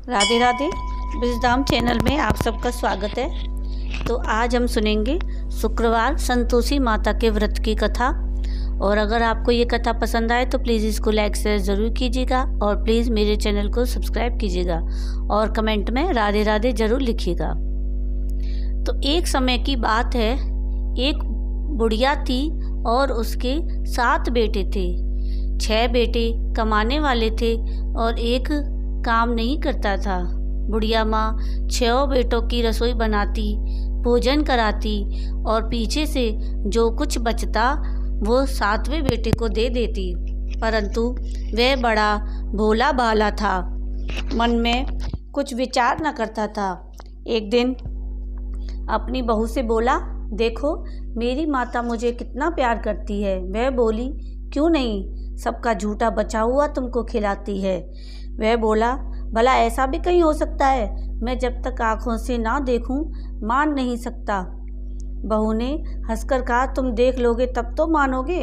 Radhe Radhe. Wisdom channel में आप सबका स्वागत है। तो आज हम सुनेंगे शुक्रवार संतोषी माता के व्रत की कथा। और अगर आपको ये कथा पसंद आए तो प्लीज़ इसको लाइक शेयर ज़रूर कीजिएगा और प्लीज़ मेरे चैनल को सब्सक्राइब कीजिएगा और कमेंट में राधे राधे ज़रूर लिखिएगा। तो एक समय की बात है, एक बुढ़िया थी और उसके 7 बेटे थे। 6 बेटे कमाने वाले थे और एक काम नहीं करता था। बुढ़िया माँ 6 बेटों की रसोई बनाती, भोजन कराती और पीछे से जो कुछ बचता वो 7वें बेटे को दे देती। परंतु वह बड़ा भोला भाला था, मन में कुछ विचार न करता था। एक दिन अपनी बहू से बोला, देखो मेरी माता मुझे कितना प्यार करती है। वह बोली, क्यों नहीं, सबका झूठा बचा हुआ तुमको खिलाती है। वह बोला, भला ऐसा भी कहीं हो सकता है? मैं जब तक आँखों से ना देखूं मान नहीं सकता। बहू ने हंसकर कहा, तुम देख लोगे तब तो मानोगे।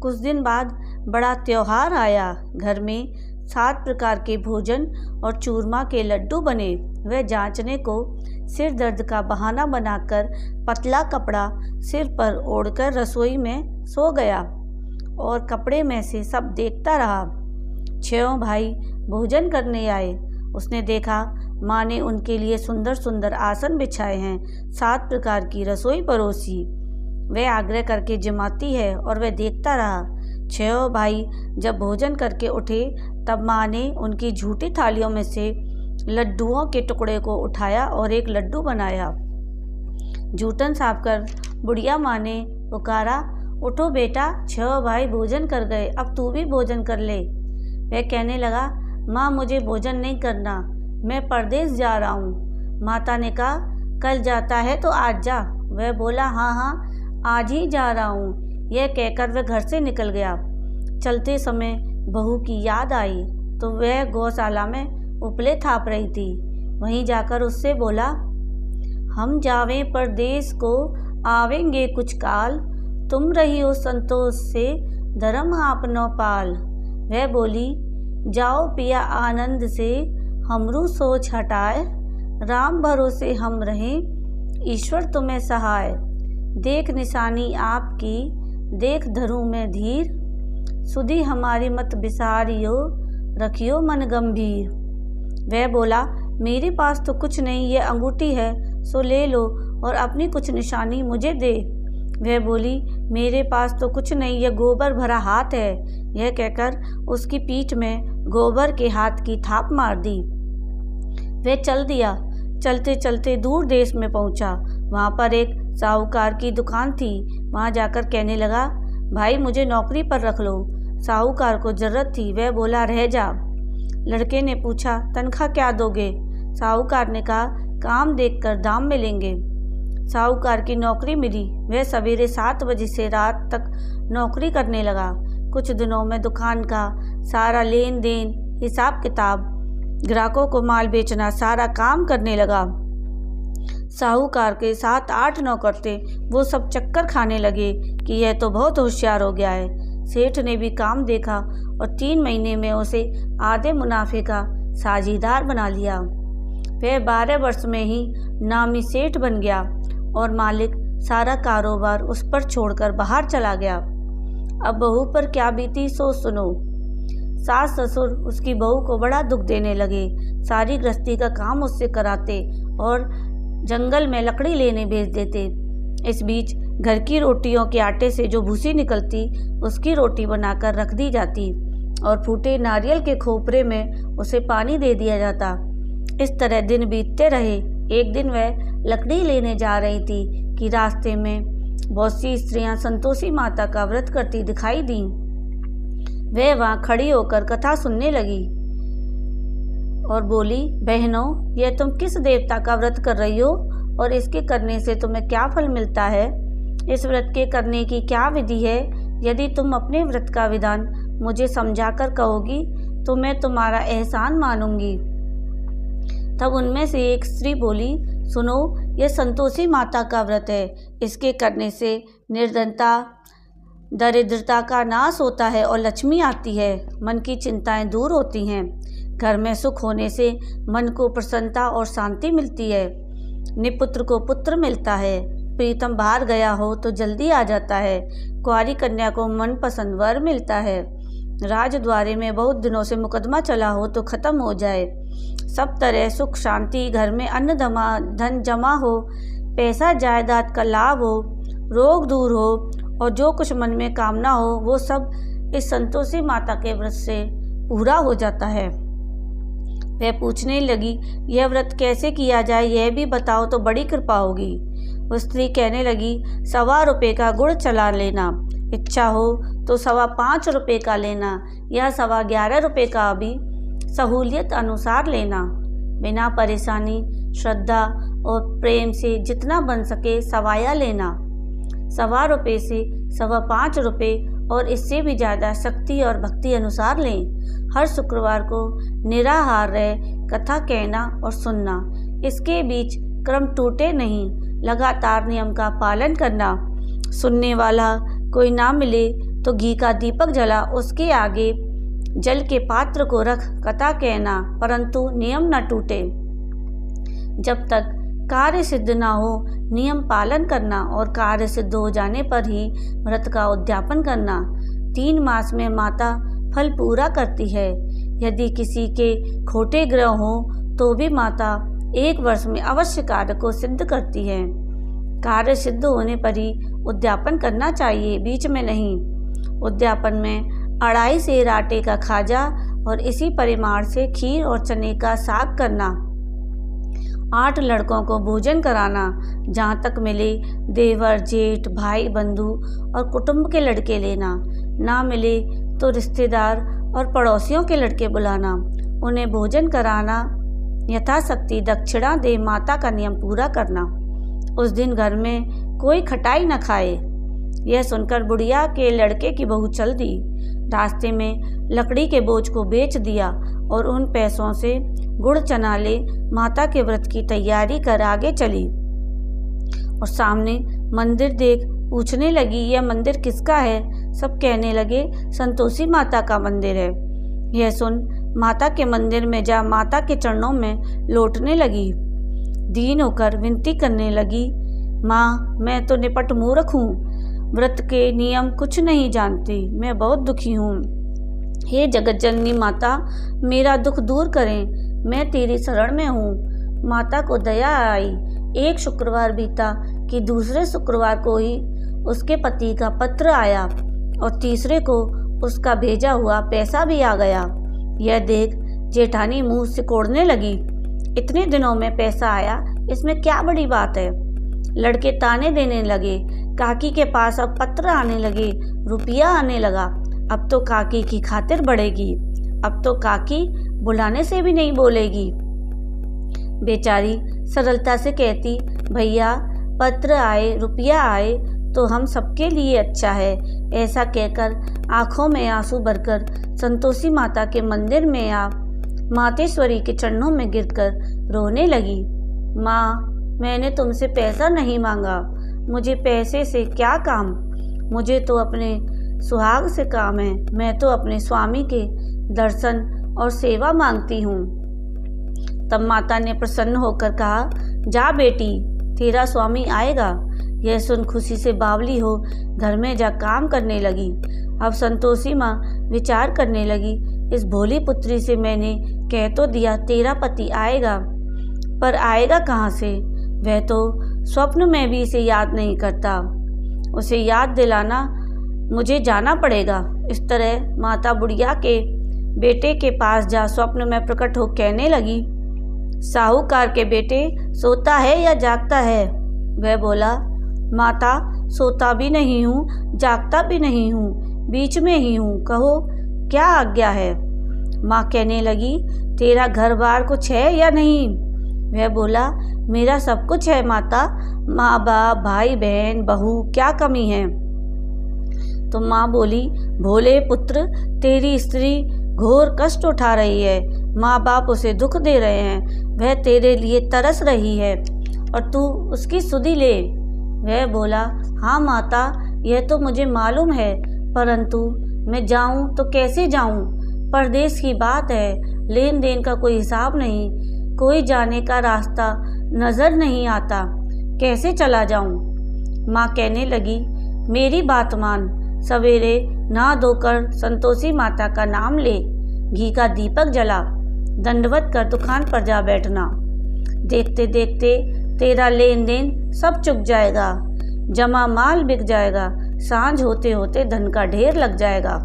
कुछ दिन बाद बड़ा त्योहार आया। घर में 7 प्रकार के भोजन और चूरमा के लड्डू बने। वह जांचने को सिर दर्द का बहाना बनाकर पतला कपड़ा सिर पर ओढ़कर रसोई में सो गया और कपड़े में से सब देखता रहा। 6 भाई भोजन करने आए। उसने देखा माँ ने उनके लिए सुंदर सुंदर आसन बिछाए हैं, 7 प्रकार की रसोई परोसी। वह आग्रह करके जमाती है और वह देखता रहा। 6 भाई जब भोजन करके उठे तब माँ ने उनकी झूठी थालियों में से लड्डुओं के टुकड़े को उठाया और एक लड्डू बनाया। जूठन साफ कर बुढ़िया माँ ने पुकारा, उठो बेटा, 6 भाई भोजन कर गए, अब तू भी भोजन कर ले। वह कहने लगा, माँ मुझे भोजन नहीं करना, मैं परदेश जा रहा हूँ। माता ने कहा, कल जाता है तो आज जा। वह बोला, हाँ हाँ आज ही जा रहा हूँ। यह कहकर वह घर से निकल गया। चलते समय बहू की याद आई तो वह गौशाला में उपले थाप रही थी। वहीं जाकर उससे बोला, हम जावें परदेश को आवेंगे कुछ काल, तुम रही हो संतोष से धर्म आपनो पाल। वह बोली, जाओ पिया आनंद से हमरू सोच हटाए, राम भरोसे हम रहें ईश्वर तुम्हें सहाय। देख निशानी आपकी देख धरूं मैं धीर, सुधी हमारी मत बिसारियो रखियो मन गंभीर। वह बोला, मेरे पास तो कुछ नहीं, ये अंगूठी है सो ले लो और अपनी कुछ निशानी मुझे दे। वह बोली, मेरे पास तो कुछ नहीं, यह गोबर भरा हाथ है। यह कहकर उसकी पीठ में गोबर के हाथ की थाप मार दी। वह चल दिया। चलते चलते दूर देश में पहुंचा। वहां पर एक साहूकार की दुकान थी। वहां जाकर कहने लगा, भाई मुझे नौकरी पर रख लो। साहूकार को जरूरत थी। वह बोला, रह जा। लड़के ने पूछा, तनख्वाह क्या दोगे? साहूकार ने कहा, काम देखकर दाम मिलेंगे। साहूकार की नौकरी मिली। वह सवेरे 7 बजे से रात तक नौकरी करने लगा। कुछ दिनों में दुकान का सारा लेन देन, हिसाब किताब, ग्राहकों को माल बेचना, सारा काम करने लगा। साहूकार के 7-8 नौकर थे। वो सब चक्कर खाने लगे कि यह तो बहुत होशियार हो गया है। सेठ ने भी काम देखा और 3 महीने में उसे आधे मुनाफे का साझीदार बना लिया। वह 12 वर्ष में ही नामी सेठ बन गया और मालिक सारा कारोबार उस पर छोड़कर बाहर चला गया। अब बहू पर क्या बीती सो सुनो। सास ससुर उसकी बहू को बड़ा दुख देने लगे। सारी गृहस्थी का काम उससे कराते और जंगल में लकड़ी लेने भेज देते। इस बीच घर की रोटियों के आटे से जो भूसी निकलती उसकी रोटी बनाकर रख दी जाती और फूटे नारियल के खोपरे में उसे पानी दे दिया जाता। इस तरह दिन बीतते रहे। एक दिन वह लकड़ी लेने जा रही थी कि रास्ते में बहुत सी स्त्रियां संतोषी माता का व्रत करती दिखाई दी। वह वहां खड़ी होकर कथा सुनने लगी और बोली, बहनों, यह तुम किस देवता का व्रत कर रही हो और इसके करने से तुम्हें क्या फल मिलता है? इस व्रत के करने की क्या विधि है? यदि तुम अपने व्रत का विधान मुझे समझाकर कहोगी तो मैं तुम्हारा एहसान मानूंगी। तब उनमें से एक स्त्री बोली, सुनो, यह संतोषी माता का व्रत है। इसके करने से निर्धनता, दरिद्रता का नाश होता है और लक्ष्मी आती है। मन की चिंताएं दूर होती हैं। घर में सुख होने से मन को प्रसन्नता और शांति मिलती है। निपुत्र को पुत्र मिलता है। प्रीतम बाहर गया हो तो जल्दी आ जाता है। कुंवारी कन्या को मनपसंद वर मिलता है। राजद्वारे में बहुत दिनों से मुकदमा चला हो तो खत्म हो जाए। सब तरह सुख शांति, घर में अन्न धन जमा हो, पैसा जायदाद का लाभ हो, रोग दूर हो और जो कुछ मन में कामना हो वो सब इस संतोषी माता के व्रत से पूरा हो जाता है। वह पूछने लगी, यह व्रत कैसे किया जाए, यह भी बताओ तो बड़ी कृपा होगी। वो स्त्री कहने लगी, 1.25 रुपये का गुड़ चला लेना, इच्छा हो तो 5.25 रुपये का लेना या 11.25 रुपये का भी सहूलियत अनुसार लेना। बिना परेशानी, श्रद्धा और प्रेम से जितना बन सके सवाया लेना। 1.25 रुपये से 5.25 रुपये और इससे भी ज़्यादा शक्ति और भक्ति अनुसार लें। हर शुक्रवार को निराहार रह कथा कहना और सुनना। इसके बीच क्रम टूटे नहीं, लगातार नियम का पालन करना। सुनने वाला कोई ना मिले तो घी का दीपक जला उसके आगे जल के पात्र को रख कथा कहना, परंतु नियम न टूटे। जब तक कार्य सिद्ध ना हो नियम पालन करना और कार्य सिद्ध हो जाने पर ही व्रत का उद्यापन करना। 3 मास में माता फल पूरा करती है। यदि किसी के खोटे ग्रह हो तो भी माता 1 वर्ष में अवश्य कार्य को सिद्ध करती है। कार्य सिद्ध होने पर ही उद्यापन करना चाहिए, बीच में नहीं। उद्यापन में 2.5 सेर आटे का खाजा और इसी परिमाण से खीर और चने का साग करना। 8 लड़कों को भोजन कराना। जहाँ तक मिले देवर, जेठ, भाई, बंधु और कुटुंब के लड़के लेना। ना मिले तो रिश्तेदार और पड़ोसियों के लड़के बुलाना, उन्हें भोजन कराना। यथाशक्ति दक्षिणा दे माता का नियम पूरा करना। उस दिन घर में कोई खटाई न खाए। यह सुनकर बुढ़िया के लड़के की बहू चल दी। रास्ते में लकड़ी के बोझ को बेच दिया और उन पैसों से गुड़ चना ले माता के व्रत की तैयारी कर आगे चली और सामने मंदिर देख पूछने लगी, यह मंदिर किसका है? सब कहने लगे, संतोषी माता का मंदिर है। यह सुन माता के मंदिर में जा माता के चरणों में लौटने लगी। दीन होकर विनती करने लगी, माँ मैं तो निपट मूर्ख हूँ, व्रत के नियम कुछ नहीं जानती, मैं बहुत दुखी हूँ। हे जगत जननी माता, मेरा दुख दूर करें, मैं तेरी शरण में हूँ। माता को दया आई। एक शुक्रवार बीता कि दूसरे शुक्रवार को ही उसके पति का पत्र आया और तीसरे को उसका भेजा हुआ पैसा भी आ गया। यह देख जेठानी मुंह सिकोड़ने लगी, इतने दिनों में पैसा आया, इसमें क्या बड़ी बात है। लड़के ताने देने लगे, काकी के पास अब पत्र आने लगे, रुपया आने लगा, अब तो काकी की खातिर बढ़ेगी, अब तो काकी बुलाने से भी नहीं बोलेगी। बेचारी सरलता से कहती, भैया पत्र आए, रुपया आए तो हम सबके लिए अच्छा है। ऐसा कहकर आंखों में आंसू भरकर संतोषी माता के मंदिर में आ मातेश्वरी के चरणों में गिरकर रोने लगी। माँ, मैंने तुमसे पैसा नहीं मांगा, मुझे पैसे से क्या काम, मुझे तो अपने सुहाग से काम है। मैं तो अपने स्वामी के दर्शन और सेवा मांगती हूँ। तब माता ने प्रसन्न होकर कहा, जा बेटी, तेरा स्वामी आएगा। यह सुन खुशी से बावली हो घर में जा काम करने लगी। अब संतोषी माँ विचार करने लगी, इस भोली पुत्री से मैंने कह तो दिया तेरा पति आएगा, पर आएगा कहाँ से? वह तो स्वप्न में भी इसे याद नहीं करता, उसे याद दिलाना मुझे जाना पड़ेगा। इस तरह माता बुढ़िया के बेटे के पास जा स्वप्न में प्रकट हो कहने लगी, साहूकार के बेटे सोता है या जागता है? वह बोला, माता सोता भी नहीं हूँ, जागता भी नहीं हूँ, बीच में ही हूँ, कहो क्या आज्ञा है? माँ कहने लगी, तेरा घर बार कुछ है या नहीं? वह बोला, मेरा सब कुछ है माता, माँ बाप भाई बहन बहू, क्या कमी है? तो माँ बोली, भोले पुत्र, तेरी स्त्री घोर कष्ट उठा रही है, माँ बाप उसे दुख दे रहे हैं, वह तेरे लिए तरस रही है और तू उसकी सुधि ले। वह बोला, हाँ माता, यह तो मुझे मालूम है, परंतु मैं जाऊं तो कैसे जाऊं? परदेश की बात है, लेन देन का कोई हिसाब नहीं, कोई जाने का रास्ता नज़र नहीं आता, कैसे चला जाऊं? माँ कहने लगी, मेरी बात मान, सवेरे नहा धोकर संतोषी माता का नाम ले, घी का दीपक जला, दंडवत कर दुकान पर जा बैठना। देखते देखते तेरा लेन देन सब चुक जाएगा, जमा माल बिक जाएगा, सांझ होते होते धन का ढेर लग जाएगा।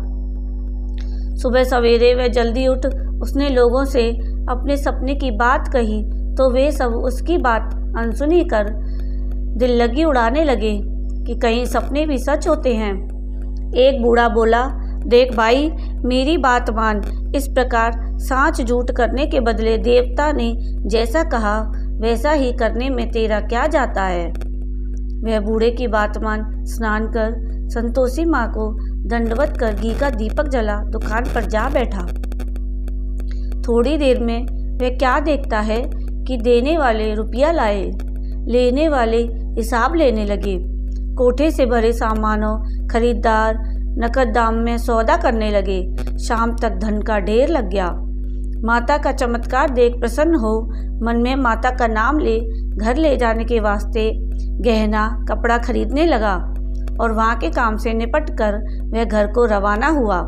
सुबह सवेरे वह जल्दी उठ उसने लोगों से अपने सपने की बात कही तो वे सब उसकी बात अनसुनी कर दिल लगी उड़ाने लगे कि कहीं सपने भी सच होते हैं। एक बूढ़ा बोला, देख भाई, मेरी बात मान, इस प्रकार सांच झूठ करने के बदले देवता ने जैसा कहा वैसा ही करने में तेरा क्या जाता है। वह बूढ़े की बात मान स्नान कर संतोषी माँ को दंडवत कर घी का दीपक जला दुकान पर जा बैठा। थोड़ी देर में वह क्या देखता है कि देने वाले रुपया लाए, लेने वाले हिसाब लेने लगे। कोठे से भरे सामानों खरीदार नकद दाम में सौदा करने लगे। शाम तक धन का ढेर लग गया। माता का चमत्कार देख प्रसन्न हो मन में माता का नाम ले घर ले जाने के वास्ते गहना कपड़ा खरीदने लगा और वहाँ के काम से निपट कर वह घर को रवाना हुआ।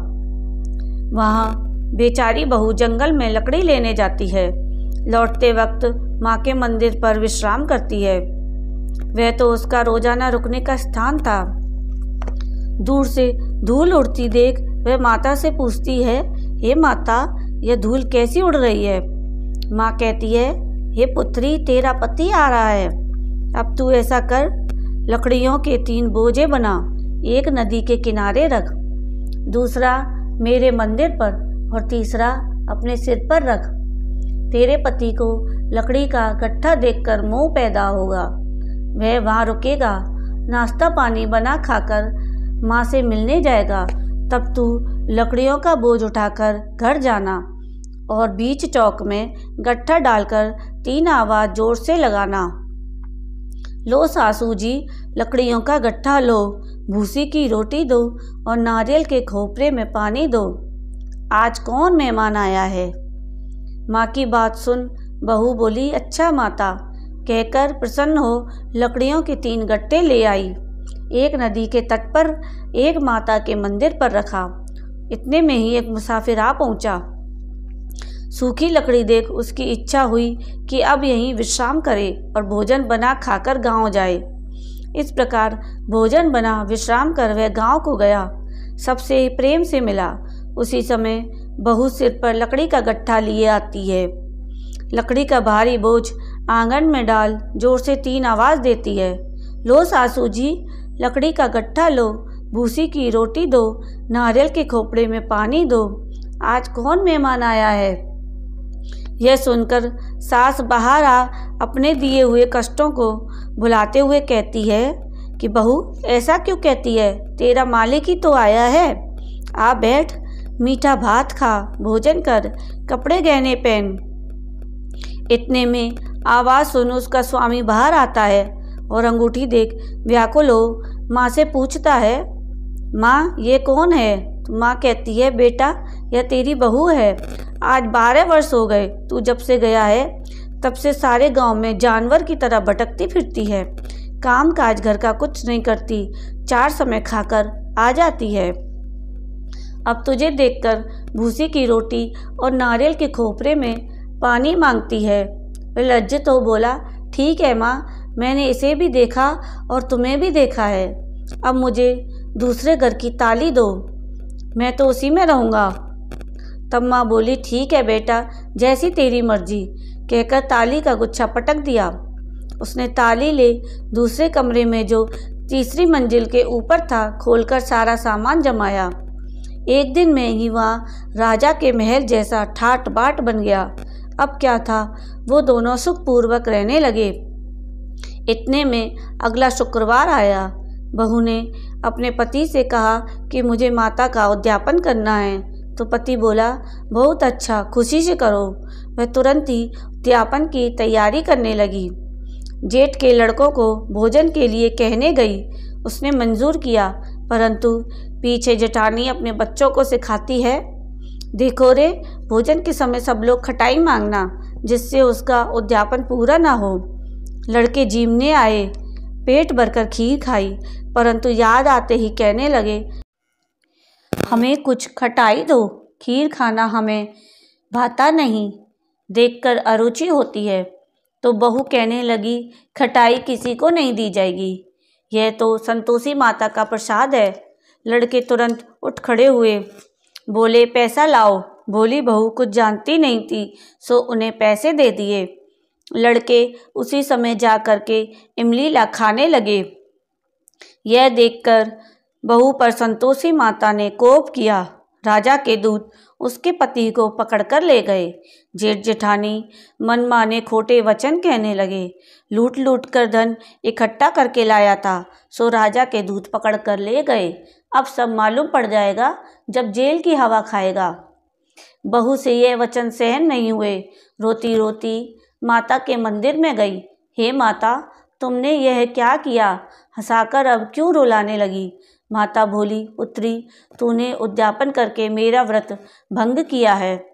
वहाँ बेचारी बहू जंगल में लकड़ी लेने जाती है। लौटते वक्त माँ के मंदिर पर विश्राम करती है। वह तो उसका रोजाना रुकने का स्थान था। दूर से धूल उड़ती देख वह माता से पूछती है, हे माता, यह धूल कैसी उड़ रही है? माँ कहती है, हे पुत्री, तेरा पति आ रहा है। अब तू ऐसा कर, लकड़ियों के 3 बोझे बना, एक नदी के किनारे रख, दूसरा मेरे मंदिर पर और तीसरा अपने सिर पर रख। तेरे पति को लकड़ी का गट्ठा देखकर मोह पैदा होगा। वह वहाँ रुकेगा, नाश्ता पानी बना खाकर माँ से मिलने जाएगा। तब तू लकड़ियों का बोझ उठाकर घर जाना और बीच चौक में गट्ठा डालकर 3 आवाज़ जोर से लगाना। लो सासू जी, लकड़ियों का गट्ठा लो, भूसी की रोटी दो और नारियल के खोपरे में पानी दो। आज कौन मेहमान आया है? माँ की बात सुन बहू बोली, अच्छा माता, कहकर प्रसन्न हो लकड़ियों के 3 गट्टे ले आई। एक नदी के तट पर, एक माता के मंदिर पर रखा। इतने में ही एक मुसाफिर आ पहुंचा। सूखी लकड़ी देख उसकी इच्छा हुई कि अब यहीं विश्राम करे और भोजन बना खाकर गांव जाए। इस प्रकार भोजन बना विश्राम कर वह गांव को गया। सबसे प्रेम से मिला। उसी समय बहू सिर पर लकड़ी का गट्ठा लिए आती है। लकड़ी का भारी बोझ आंगन में डाल जोर से 3 आवाज़ देती है। लो सासू जी, लकड़ी का गट्ठा लो, भूसी की रोटी दो, नारियल के खोपड़े में पानी दो। आज कौन मेहमान आया है? यह सुनकर सास बाहर आ अपने दिए हुए कष्टों को भुलाते हुए कहती है कि बहू, ऐसा क्यों कहती है? तेरा मालिक ही तो आया है। आ बैठ, मीठा भात खा, भोजन कर, कपड़े गहने पहन। इतने में आवाज़ सुन उसका स्वामी बाहर आता है और अंगूठी देख व्याकुल हो माँ से पूछता है, माँ, ये कौन है? तो माँ कहती है, बेटा, यह तेरी बहू है। आज 12 वर्ष हो गए तू जब से गया है, तब से सारे गांव में जानवर की तरह भटकती फिरती है। काम काज घर का कुछ नहीं करती, 4 समय खाकर आ जाती है। अब तुझे देखकर भूसी की रोटी और नारियल के खोपरे में पानी मांगती है। वह लज्जित हो बोला, ठीक है माँ, मैंने इसे भी देखा और तुम्हें भी देखा है। अब मुझे दूसरे घर की ताली दो, मैं तो उसी में रहूँगा। तब माँ बोली, ठीक है बेटा, जैसी तेरी मर्जी, कहकर ताली का गुच्छा पटक दिया। उसने ताली ले दूसरे कमरे में जो 3री मंजिल के ऊपर था खोलकर सारा सामान जमाया। एक दिन में ही वहाँ राजा के महल जैसा ठाट बाट बन गया। अब क्या था, वो दोनों सुखपूर्वक रहने लगे। इतने में अगला शुक्रवार आया। बहू ने अपने पति से कहा कि मुझे माता का उद्यापन करना है। तो पति बोला, बहुत अच्छा, खुशी से करो। वह तुरंत ही उद्यापन की तैयारी करने लगी। जेठ के लड़कों को भोजन के लिए कहने गई। उसने मंजूर किया, परंतु पीछे जेठानी अपने बच्चों को सिखाती है, देखो रे, भोजन के समय सब लोग खटाई मांगना, जिससे उसका उद्यापन पूरा ना हो। लड़के जीमने आए, पेट भरकर खीर खाई, परंतु याद आते ही कहने लगे, हमें कुछ खटाई दो, खीर खाना हमें भाता नहीं, देखकर अरुचि होती है। तो बहू कहने लगी, खटाई किसी को नहीं दी जाएगी, यह तो संतोषी माता का प्रसाद है। लड़के तुरंत उठ खड़े हुए, बोले, पैसा लाओ। भोली बहू कुछ जानती नहीं थी, सो उन्हें पैसे दे दिए। लड़के उसी समय जा कर के इमली ला खाने लगे। यह देखकर बहू पर संतोषी माता ने कोप किया। राजा के दूत उसके पति को पकड़कर ले गए। जेठ जेठानी मनमाने खोटे वचन कहने लगे। लूट लूट कर धन इकट्ठा करके लाया था, सो राजा के दूत पकड़ कर ले गए। अब सब मालूम पड़ जाएगा जब जेल की हवा खाएगा। बहू से यह वचन सहन नहीं हुए। रोती रोती माता के मंदिर में गई। हे माता, तुमने यह क्या किया? हंसाकर अब क्यों रुलाने लगी? माता बोली, पुत्री, तूने उद्यापन करके मेरा व्रत भंग किया है,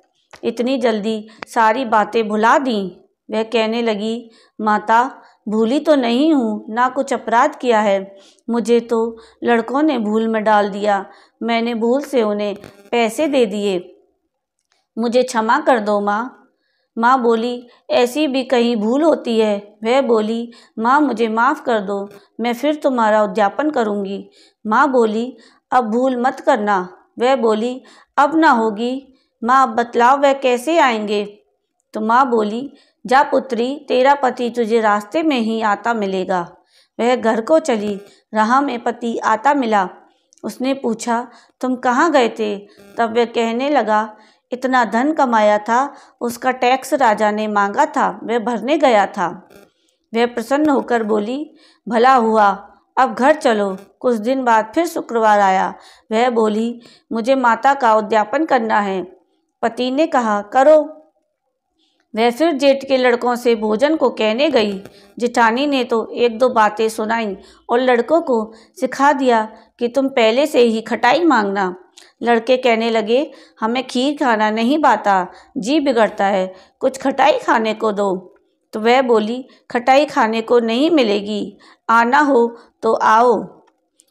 इतनी जल्दी सारी बातें भुला दी। वह कहने लगी, माता, भूली तो नहीं हूँ, ना कुछ अपराध किया है, मुझे तो लड़कों ने भूल में डाल दिया, मैंने भूल से उन्हें पैसे दे दिए, मुझे क्षमा कर दो माँ। माँ बोली, ऐसी भी कहीं भूल होती है? वह बोली, माँ मुझे माफ़ कर दो, मैं फिर तुम्हारा उद्यापन करूँगी। माँ बोली, अब भूल मत करना। वह बोली, अब ना होगी। माँ अब बतलाओ वह कैसे आएंगे? तो माँ बोली, जा पुत्री, तेरा पति तुझे रास्ते में ही आता मिलेगा। वह घर को चली। राह में पति आता मिला। उसने पूछा, तुम कहाँ गए थे? तब वह कहने लगा, इतना धन कमाया था, उसका टैक्स राजा ने मांगा था, वह भरने गया था। वह प्रसन्न होकर बोली, भला हुआ, अब घर चलो। कुछ दिन बाद फिर शुक्रवार आया। वह बोली, मुझे माता का उद्यापन करना है। पति ने कहा, करो। वह फिर जेठ के लड़कों से भोजन को कहने गई। जेठानी ने तो एक दो बातें सुनाई और लड़कों को सिखा दिया कि तुम पहले से ही खटाई मांगना। लड़के कहने लगे, हमें खीर खाना नहीं भाता, जी बिगड़ता है, कुछ खटाई खाने को दो। तो वह बोली, खटाई खाने को नहीं मिलेगी, आना हो तो आओ।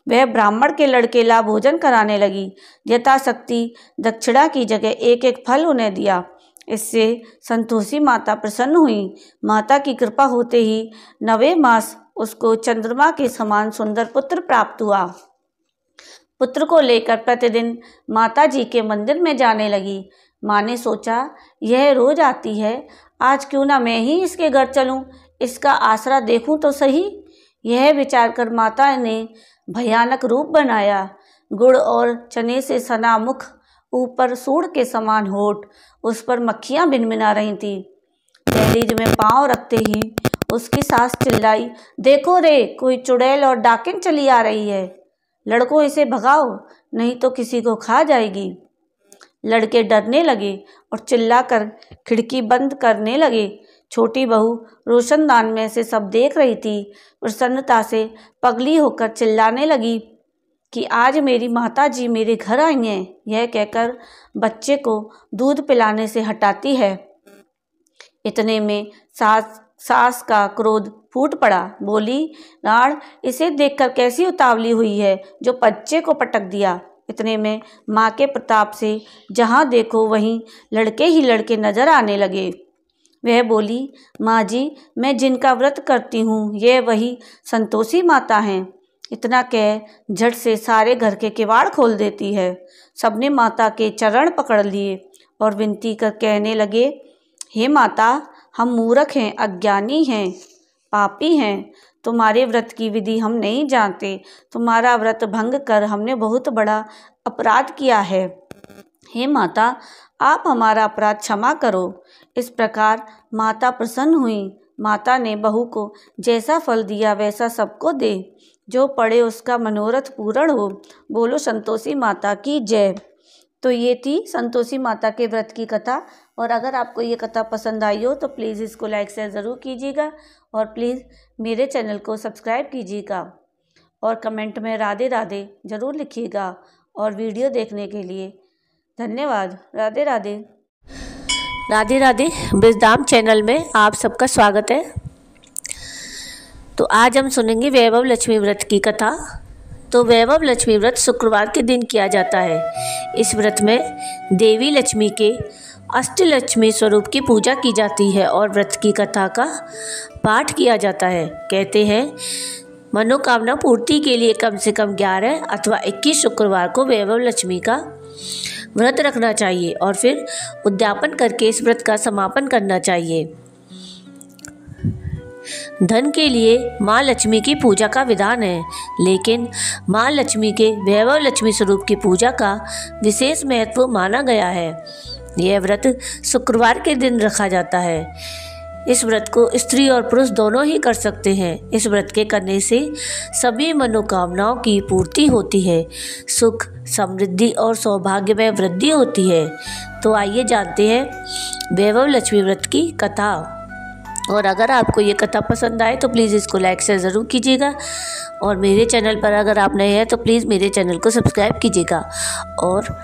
वह ब्राह्मण के लड़के ला भोजन कराने लगी। यथाशक्ति दक्षिणा की जगह एक एक फल उन्हें दिया। इससे संतोषी माता प्रसन्न हुई। माता की कृपा होते ही 9वें मास उसको चंद्रमा के समान सुंदर पुत्र प्राप्त हुआ। पुत्र को लेकर प्रतिदिन माता जी के मंदिर में जाने लगी। माँ ने सोचा, यह रोज आती है, आज क्यों ना मैं ही इसके घर चलूं, इसका आसरा देखूं तो सही। यह विचार कर माता ने भयानक रूप बनाया। गुड़ और चने से सना मुख, ऊपर सूंड के समान होठ, उस पर मक्खियाँ भिनभिना रही थीं। दहलीज में पाँव रखते ही उसकी सास चिल्लाई, देखो रे, कोई चुड़ैल और डाकिन चली आ रही है, लड़कों इसे भगाओ, नहीं तो किसी को खा जाएगी। लड़के डरने लगे और चिल्लाकर खिड़की बंद करने लगे। छोटी बहू रोशनदान में से सब देख रही थी। प्रसन्नता से पगली होकर चिल्लाने लगी कि आज मेरी माता जी मेरे घर आई हैं। यह कहकर बच्चे को दूध पिलाने से हटाती है। इतने में सास का क्रोध फूट पड़ा। बोली, राण, इसे देखकर कैसी उतावली हुई है जो बच्चे को पटक दिया। इतने में माँ के प्रताप से जहाँ देखो वहीं लड़के ही लड़के नजर आने लगे। वह बोली, माँ जी, मैं जिनका व्रत करती हूँ यह वही संतोषी माता हैं। इतना कह झट से सारे घर के किवाड़ खोल देती है। सबने माता के चरण पकड़ लिए और विनती कर कहने लगे, हे माता, हम मूर्ख हैं, अज्ञानी हैं, पापी हैं, तुम्हारे व्रत की विधि हम नहीं जानते, तुम्हारा व्रत भंग कर हमने बहुत बड़ा अपराध किया है। हे माता, आप हमारा अपराध क्षमा करो। इस प्रकार माता प्रसन्न हुई। माता ने बहू को जैसा फल दिया वैसा सबको दे, जो पड़े उसका मनोरथ पूर्ण हो। बोलो संतोषी माता की जय। तो ये थी संतोषी माता के व्रत की कथा। और अगर आपको ये कथा पसंद आई हो तो प्लीज़ इसको लाइक शेयर ज़रूर कीजिएगा और प्लीज़ मेरे चैनल को सब्सक्राइब कीजिएगा और कमेंट में राधे राधे ज़रूर लिखिएगा। और वीडियो देखने के लिए धन्यवाद। राधे राधे। राधे राधे। विजडम चैनल में आप सबका स्वागत है। तो आज हम सुनेंगे वैभव लक्ष्मी व्रत की कथा। तो वैभव लक्ष्मी व्रत शुक्रवार के दिन किया जाता है। इस व्रत में देवी लक्ष्मी के अष्टलक्ष्मी स्वरूप की पूजा की जाती है और व्रत की कथा का पाठ किया जाता है। कहते हैं मनोकामना पूर्ति के लिए कम से कम 11 अथवा 21 शुक्रवार को वैभव लक्ष्मी का व्रत रखना चाहिए और फिर उद्यापन करके इस व्रत का समापन करना चाहिए। धन के लिए माँ लक्ष्मी की पूजा का विधान है, लेकिन माँ लक्ष्मी के वैभव लक्ष्मी स्वरूप की पूजा का विशेष महत्व माना गया है। यह व्रत शुक्रवार के दिन रखा जाता है। इस व्रत को स्त्री और पुरुष दोनों ही कर सकते हैं। इस व्रत के करने से सभी मनोकामनाओं की पूर्ति होती है, सुख, समृद्धि और सौभाग्य में वृद्धि होती है। तो आइए जानते हैं वैभव लक्ष्मी व्रत की कथा। और अगर आपको ये कथा पसंद आए तो प्लीज़ इसको लाइक शेयर ज़रूर कीजिएगा और मेरे चैनल पर अगर आप नए हैं तो प्लीज़ मेरे चैनल को सब्सक्राइब कीजिएगा। और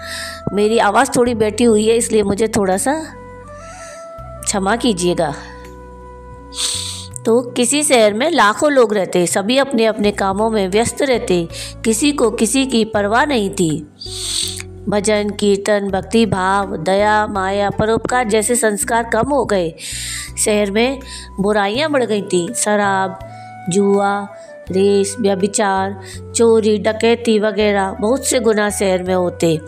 मेरी आवाज़ थोड़ी बैठी हुई है, इसलिए मुझे थोड़ा सा क्षमा कीजिएगा। तो किसी शहर में लाखों लोग रहते, सभी अपने अपने कामों में व्यस्त रहते, किसी को किसी की परवाह नहीं थी। भजन, कीर्तन, भक्ति भाव, दया, माया, परोपकार जैसे संस्कार कम हो गए। शहर में बुराइयां बढ़ गई थी। शराब, जुआ, रेस, व्यभिचार, चोरी, डकैती वगैरह बहुत से गुनाह शहर में होते।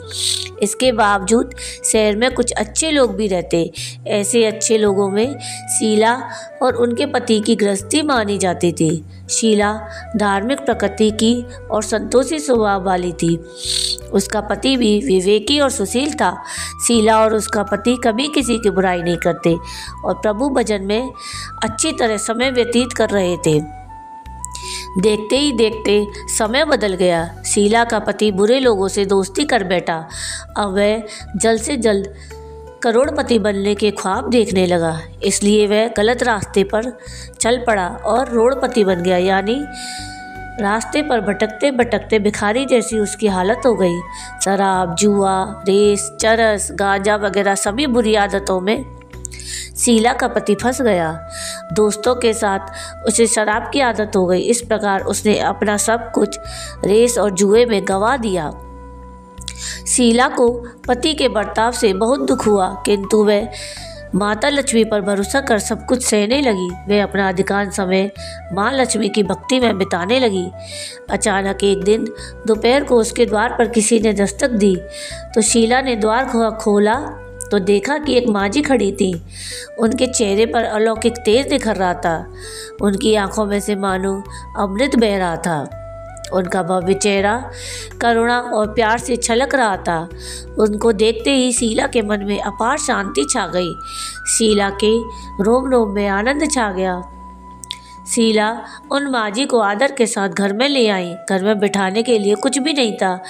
इसके बावजूद शहर में कुछ अच्छे लोग भी रहते। ऐसे अच्छे लोगों में शीला और उनके पति की गृहस्थी मानी जाती थी। शीला धार्मिक प्रकृति की और संतोषी स्वभाव वाली थी। उसका पति भी विवेकी और सुशील था। शीला और उसका पति कभी किसी की बुराई नहीं करते और प्रभु भजन में अच्छी तरह समय व्यतीत कर रहे थे। देखते ही देखते समय बदल गया। शीला का पति बुरे लोगों से दोस्ती कर बैठा। अब वह जल्द से जल्द करोड़पति बनने के ख्वाब देखने लगा, इसलिए वह गलत रास्ते पर चल पड़ा और रोड़पति बन गया, यानी रास्ते पर भटकते भटकते भिखारी जैसी उसकी हालत हो गई। शराब, जुआ, रेस, चरस, गांजा वगैरह सभी बुरी आदतों में शीला का पति फंस गया। दोस्तों के साथ उसे शराब की आदत हो गई। इस प्रकार उसने अपना सब कुछ रेस और जुए में गंवा दिया। शीला को पति के बर्ताव से बहुत दुख हुआ, किंतु वह माता लक्ष्मी पर भरोसा कर सब कुछ सहने लगी। वह अपना अधिकांश समय माँ लक्ष्मी की भक्ति में बिताने लगी। अचानक एक दिन दोपहर को उसके द्वार पर किसी ने दस्तक दी। तो शीला ने द्वार खोला तो देखा कि एक माँ जी खड़ी थी। उनके चेहरे पर अलौकिक तेज निखर रहा था। उनकी आंखों में से मानो अमृत बह रहा था। उनका भव्य चेहरा करुणा और प्यार से छलक रहा था। उनको देखते ही शीला के मन में अपार शांति छा गई। शीला के रोम रोम में आनंद छा गया। शीला उन माँ जी को आदर के साथ घर में ले आई। घर में बिठाने के लिए कुछ भी नहीं था,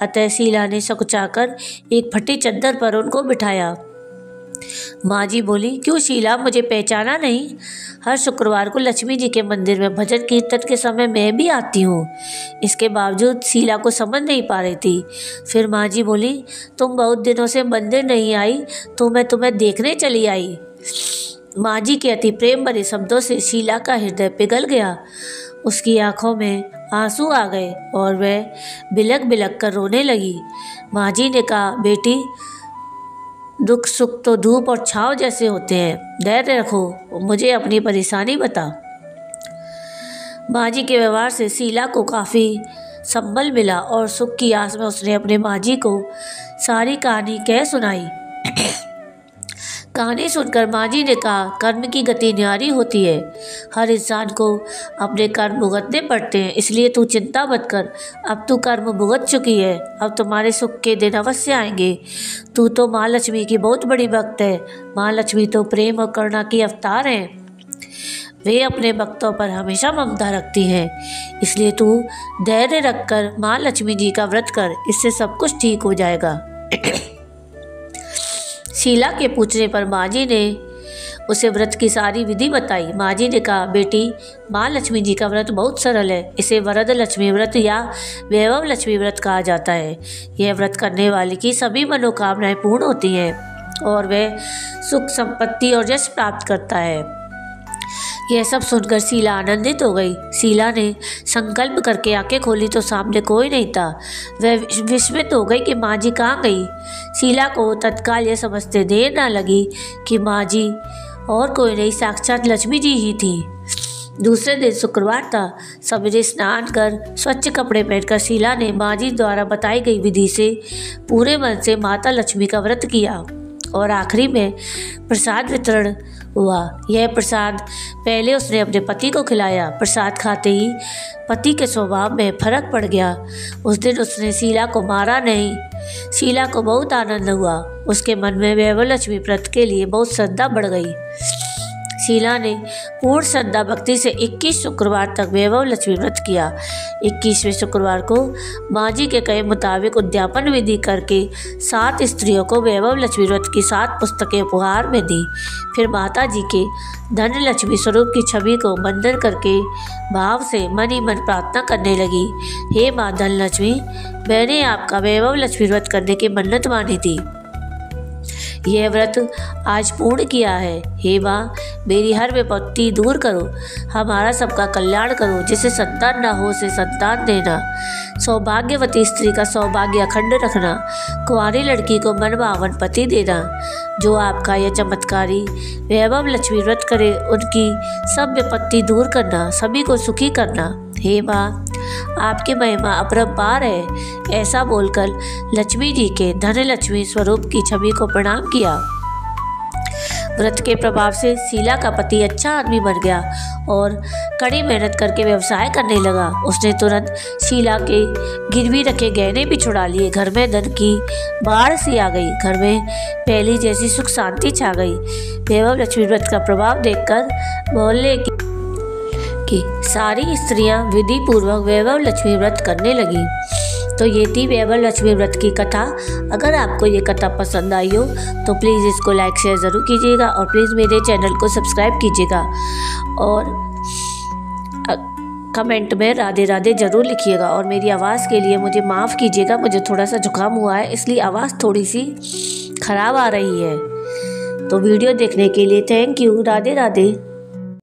अतः शीला ने सकुचाकर एक फटी चद्दर पर उनको बिठाया। माँ जी बोली, क्यों शीला, मुझे पहचाना नहीं? हर शुक्रवार को लक्ष्मी जी के मंदिर में भजन कीर्तन के समय मैं भी आती हूँ। इसके बावजूद शीला को समझ नहीं पा रही थी। फिर माँ जी बोली, तुम बहुत दिनों से मंदिर नहीं आई तो मैं तुम्हें देखने चली आई। माँ जी के अति प्रेम भरे शब्दों से शीला का हृदय पिघल गया। उसकी आंखों में आंसू आ गए और वह बिलक बिलक कर रोने लगी। माँ जी ने कहा, बेटी, दुख सुख तो धूप और छाँव जैसे होते हैं, धैर्य रखो, मुझे अपनी परेशानी बता। माँ जी के व्यवहार से शीला को काफ़ी संबल मिला और सुख की आस में उसने अपने माँ जी को सारी कहानी कह सुनाई। कहानी सुनकर माँ जी ने कहा, कर्म की गति न्यारी होती है। हर इंसान को अपने कर्म भुगतने पड़ते हैं, इसलिए तू चिंता मत कर। अब तू कर्म भुगत चुकी है, अब तुम्हारे सुख के दिन अवश्य आएंगे। तू तो माँ लक्ष्मी की बहुत बड़ी भक्त है। माँ लक्ष्मी तो प्रेम और करुणा की अवतार हैं। वे अपने भक्तों पर हमेशा ममता रखती हैं, इसलिए तू धैर्य रखकर माँ लक्ष्मी जी का व्रत कर, इससे सब कुछ ठीक हो जाएगा। शीला के पूछने पर माँ जी ने उसे व्रत की सारी विधि बताई। माँ जी ने कहा, बेटी, माँ लक्ष्मी जी का व्रत बहुत सरल है। इसे वरद लक्ष्मी व्रत या वैभव लक्ष्मी व्रत कहा जाता है। यह व्रत करने वाले की सभी मनोकामनाएं पूर्ण होती हैं। और वह सुख संपत्ति और यश प्राप्त करता है। यह सब सुनकर शीला आनंदित हो गई। शीला ने संकल्प करके आंखें खोली तो सामने कोई नहीं था। वह विस्मित हो गई कि माँ जी कहाँ गई। शीला को तत्काल यह समझते देर न लगी कि माँ जी और कोई नहीं, साक्षात लक्ष्मी जी ही थी। दूसरे दिन शुक्रवार था। सवेरे स्नान कर स्वच्छ कपड़े पहनकर शीला ने माँ जी द्वारा बताई गई विधि से पूरे मन से माता लक्ष्मी का व्रत किया और आखिरी में प्रसाद वितरण हुआ। यह प्रसाद पहले उसने अपने पति को खिलाया। प्रसाद खाते ही पति के स्वभाव में फर्क पड़ गया। उस दिन उसने शीला को मारा नहीं। शीला को बहुत आनंद हुआ। उसके मन में वैभव लक्ष्मी व्रत के लिए बहुत श्रद्धा बढ़ गई। शीला ने पूर्ण श्रद्धा भक्ति से 21 शुक्रवार तक वैभव लक्ष्मी व्रत किया। 21वें शुक्रवार को माँ जी के कहे मुताबिक उद्यापन विधि करके 7 स्त्रियों को वैभव लक्ष्मी व्रत की 7 पुस्तकें उपहार में दी। फिर माता जी के धन लक्ष्मी स्वरूप की छवि को वंदन करके भाव से मन ही मन प्रार्थना करने लगी। हे माँ धन लक्ष्मी, मैंने आपका वैभव लक्ष्मी व्रत करने की मन्नत मानी थी। यह व्रत आज पूर्ण किया है। हे माँ, मेरी हर विपत्ति दूर करो, हमारा सबका कल्याण करो। जिसे संतान न हो उसे संतान देना, सौभाग्यवती स्त्री का सौभाग्य अखंड रखना, कुंवारी लड़की को मनभावन पति देना। जो आपका यह चमत्कारी वैभव लक्ष्मी व्रत करे उनकी सब विपत्ति दूर करना, सभी को सुखी करना। हे माँ, आपकी महिमा अपरंपार है। ऐसा बोलकर लक्ष्मी जी के धन लक्ष्मी स्वरूप की छवि को प्रणाम किया। व्रत के प्रभाव से शीला का पति अच्छा आदमी बन गया और कड़ी मेहनत करके व्यवसाय करने लगा। उसने तुरंत शीला के गिरवी रखे गहने भी छुड़ा लिए। घर में धन की बाढ़ सी आ गई। घर में पहली जैसी सुख शांति छा गई। वैभव लक्ष्मी व्रत का प्रभाव देखकर मोहल्ले की सारी स्त्रियां विधि पूर्वक वैभव लक्ष्मी व्रत करने लगी। तो ये थी वैभव लक्ष्मी व्रत की कथा। अगर आपको ये कथा पसंद आई हो तो प्लीज़ इसको लाइक शेयर ज़रूर कीजिएगा और प्लीज़ मेरे चैनल को सब्सक्राइब कीजिएगा और कमेंट में राधे राधे ज़रूर लिखिएगा। और मेरी आवाज़ के लिए मुझे माफ़ कीजिएगा, मुझे थोड़ा सा जुकाम हुआ है इसलिए आवाज़ थोड़ी सी ख़राब आ रही है। तो वीडियो देखने के लिए थैंक यू। राधे राधे।